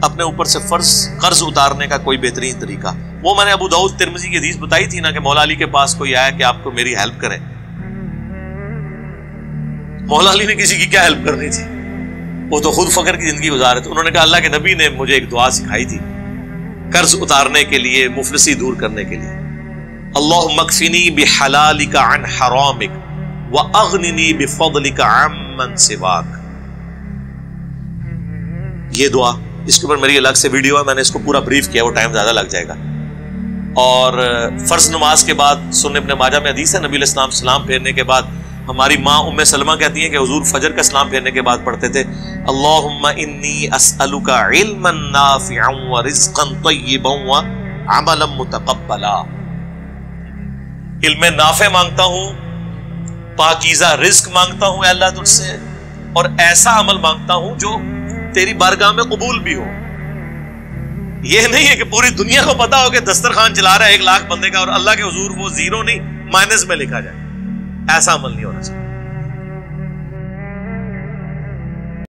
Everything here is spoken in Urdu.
اپنے اوپر سے قرض اتارنے کا کوئی بہترین طریقہ؟ وہ میں نے ابو داؤد ترمذی کی حدیث بتائی تھی نا کہ مولا علی کے پاس کوئی آیا کہ آپ کو میری ہیلپ کرے. مولا علی نے کسی کی کیا ہیلپ کرنی تھی، وہ تو خود فقر کی زندگی گزارے تھے. انہوں نے کہا اللہ کے نبی نے مجھے ایک دعا سکھائی تھی قرض اتارنے کے لیے، مفلسی دور کرنے کے لیے. اللہم اکفنی بحلالک عن حرامک واغننی بفضلک عمن سواک. یہ دعا، اس کے اوپر میری الگ سے ویڈیو ہے، میں نے اس کو پورا بریف کیا، وہ ٹائم زیادہ لگ جائے گا. اور فرض نماز کے بعد سنن ابن ماجہ میں حدیث ہے، نبی علیہ السلام سلام پھیرنے کے بعد ہماری ماں ام سلمہ کہتی ہیں کہ حضور فجر کا سلام پھیرنے کے بعد پڑھتے تھے اللہم انی اسألک علما نافعا ورزقا طیبا وعملا متقبلا. علم نافع مانگتا ہوں، پاکیزہ رزق مانگتا ہوں اے اللہ تجھ سے، اور ایسا عمل مانگتا ہوں جو تیری بارگاہ میں قبول بھی ہو. یہ نہیں ہے کہ پوری دنیا کو پتا ہو کہ دسترخوان چلا رہا ہے 1 لاکھ بندے کا اور اللہ کے حضور وہ زیرو نہیں مائنس میں لکھا جائے. ایسا عمل نہیں ہونا چاہیے.